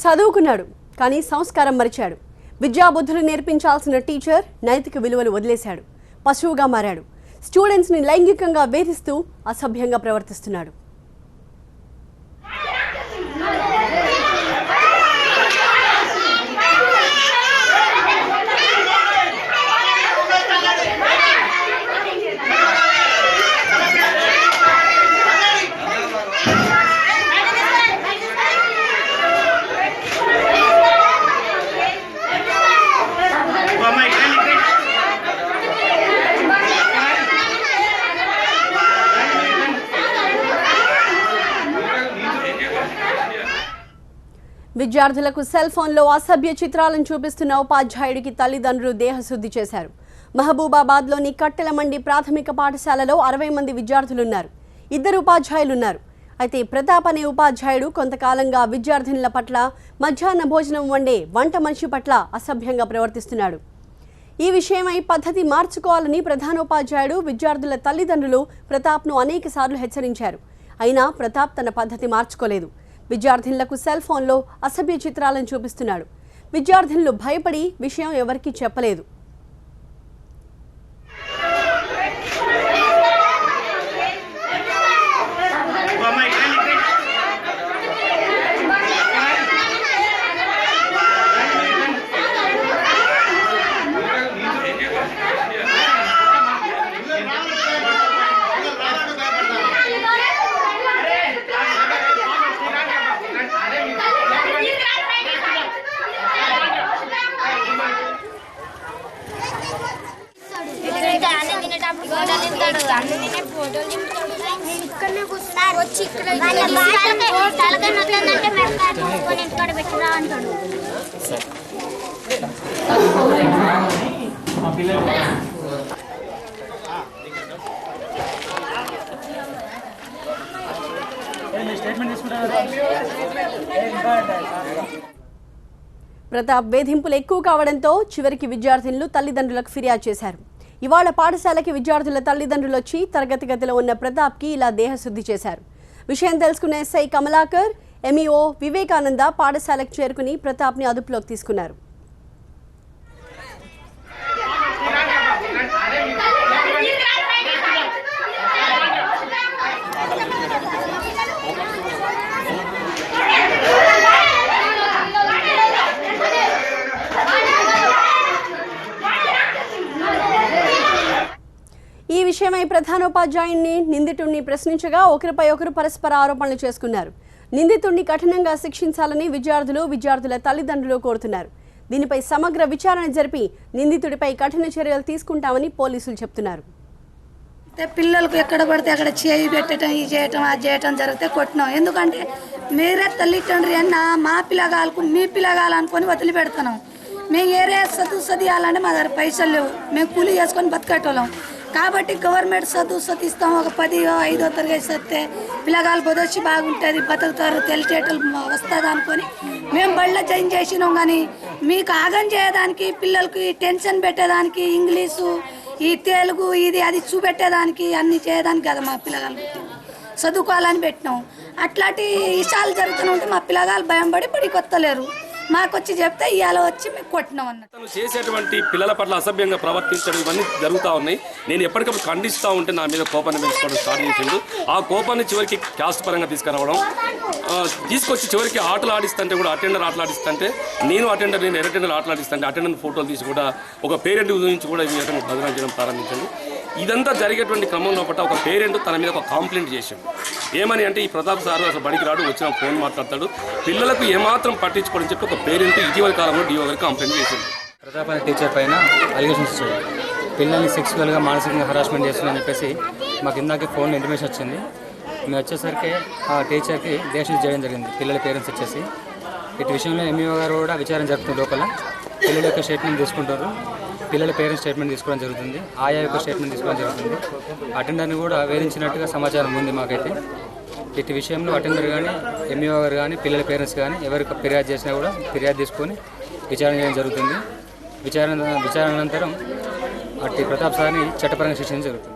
చదువుకున్నాడు కానీ సంస్కారం మరిచాడు. విద్యాబుద్ధులు నేర్పించాల్సిన టీచర్ నైతిక విలువలు వదిలేశాడు. పశువుగా మారాడు. స్టూడెంట్స్ని లైంగికంగా వేధిస్తూ అసభ్యంగా ప్రవర్తిస్తున్నాడు. విద్యార్థులకు సెల్ ఫోన్లో అసభ్య చిత్రాలను చూపిస్తున్న ఉపాధ్యాయుడికి తల్లిదండ్రులు దేహశుద్ధి చేశారు. మహబూబాబాద్లోని కట్టెలమండి ప్రాథమిక పాఠశాలలో 60 మంది విద్యార్థులున్నారు. 2 ఉపాధ్యాయులున్నారు. అయితే ప్రతాప్ అనే ఉపాధ్యాయుడు కొంతకాలంగా విద్యార్థినుల పట్ల మధ్యాహ్న భోజనం వండే వంట మనిషి పట్ల అసభ్యంగా ప్రవర్తిస్తున్నాడు. ఈ విషయమై పద్ధతి మార్చుకోవాలని ప్రధానోపాధ్యాయుడు విద్యార్థుల తల్లిదండ్రులు ప్రతాప్ను అనేక సార్లు హెచ్చరించారు. అయినా ప్రతాప్ తన పద్ధతి మార్చుకోలేదు. విద్యార్థినులకు సెల్ ఫోన్లో అసభ్య చిత్రాలను చూపిస్తున్నాడు. విద్యార్థినులు భయపడి విషయం ఎవరికీ చెప్పలేదు. ప్రతాప్ వేధింపులు ఎక్కువ కావడంతో చివరికి విద్యార్థినులు తల్లిదండ్రులకు ఫిర్యాదు చేశారు. ఇవాళ పాఠశాలకి విద్యార్థుల తల్లిదండ్రులు వచ్చి తరగతి గదిలో ఉన్న ప్రతాప్కి ఇలా దేహశుద్ధి చేశారు. విషయం తెలుసుకున్న ఎస్ఐ కమలాకర్, ఎంఈఓ వివేకానంద పాఠశాలకు చేరుకుని ప్రతాప్ని అదుపులోకి తీసుకున్నారు. ఈ విషయమై ప్రధానోపాధ్యాయుడిని నిందితుడిని ప్రశ్నించగా ఒకరిపై ఒకరు పరస్పర ఆరోపణలు చేసుకున్నారు. నిందితుడిని కఠినంగా శిక్షించాలని విద్యార్థుల తల్లిదండ్రులు కోరుతున్నారు. దీనిపై సమగ్ర విచారణ జరిపి నిందితుడిపై కఠిన చర్యలు తీసుకుంటామని పోలీసులు చెప్తున్నారు. పిల్లలకు ఎక్కడ పడితే అక్కడ చేయి పెట్టడం, ఇది చేయటం, అది చేయటం జరిగితే కొట్టినాం. ఎందుకంటే మీరే తల్లిదండ్రి అన్న మా పిల్లగాలకు మీ పిల్లగాలనుకొని వదిలిపెడుతున్నాం. మేము ఏరే చదివాలంటే మా దగ్గర పైసలు లేవు. మేము కూలీ చేసుకొని బతికేటోళ్ళం. కాబట్టి గవర్నమెంట్ చదివిస్తాం. ఒక 10వ 5వ తరగతి చదివితే పిల్లగాలు బొదొచ్చి బాగుంటుంది, బతుకుతారు, తెలిసేటలు వస్తుంది అనుకొని మేము బళ్ళ జాయిన్ చేసినాం. కానీ మీకు ఆగం చేయడానికి, పిల్లలకి టెన్షన్ పెట్టేదానికి, ఇంగ్లీషు, ఈ తెలుగు, ఇది అది చూపెట్టేదానికి, అన్నీ చేయడానికి కదా మా పిల్లగాలు చదువుకోవాలని పెట్టినాం. అట్లాంటి విషయాలు జరుగుతూ ఉంటే మా పిల్లగాలు భయం పడి బడికి వస్తలేరు. మాకు వచ్చి చెప్తే ఇవాళ వచ్చి మేము కొట్టినాం అన్నట్టు. చేసేటువంటి పిల్లల పట్ల అసభ్యంగా ప్రవర్తించడం ఇవన్నీ జరుగుతూ ఉన్నాయి. నేను ఎప్పటికప్పుడు ఖండిస్తూ ఉంటే నా మీద కోపాన్ని పెంచుకోవడం స్టార్ట్ చేసిండు. ఆ కోపాన్ని చివరికి క్యాస్ట్ పరంగా తీసుకురావడం, తీసుకొచ్చి చివరికి ఆటలు ఆడిస్తుంటే కూడా అటెండర్ ఆటలు ఆడిస్తుంటే నేను అటెండర్ ఆటలాడిస్తుంటే అటెండర్ ఫోటోలు తీసి కూడా ఒక పేరెంట్ గురించి కూడా ఈ విధంగా బదనాం చేయడం ప్రారంభించండి. ఇదంతా జరిగేటువంటి క్రమంలో ఒక పేరెంట్ తన మీద ఒక కంప్లైంట్ చేశాడు. ఏమని అంటే, ఈ ప్రతాప్ సార్ అసలు బడికి రాడు, వచ్చిన ఫోన్ మాట్లాడతాడు, పిల్లలకు ఏమాత్రం పట్టించుకోవడం చెప్పి ఒక పేరెంట్ ఇటీవల కాలంలో డిఓ గారికి కంప్లైంట్ చేశాడు. ప్రతాప్ అనే టీచర్ పైన అలిగేషన్స్ వచ్చాయి. పిల్లల్ని సెక్సువల్గా మానసికంగా హరాస్మెంట్ చేస్తుందని చెప్పేసి మాకు ఇందాక ఫోన్లో ఇంటిమేషన్ వచ్చింది. మేము వచ్చేసరికి ఆ టీచర్కి దేశం చేయడం జరిగింది. పిల్లల పేరెంట్స్ వచ్చేసి ఇటు విషయంలో ఎంఈఓ గారు కూడా విచారణ జరుగుతుంది. లోపల పిల్లల యొక్క స్టేట్మెంట్ తీసుకుంటారు. పిల్లల పేరెంట్స్ స్టేట్మెంట్ తీసుకోవడం జరుగుతుంది. ఆయా యొక్క స్టేట్మెంట్ తీసుకోవడం జరుగుతుంది. అటెండర్ని కూడా వేధించినట్టుగా సమాచారం ఉంది మాకైతే. ఇటు విషయంలో అటెండర్ కానీ, ఎంఈఓ గారు కానీ, పిల్లల పేరెంట్స్ కానీ ఎవరికి ఫిర్యాదు చేసినా కూడా ఫిర్యాదు తీసుకొని విచారణ చేయడం జరుగుతుంది. విచారణ అనంతరం అట్టి ప్రతాప్ సార్ని చట్టపరంగా శిక్షించడం జరుగుతుంది.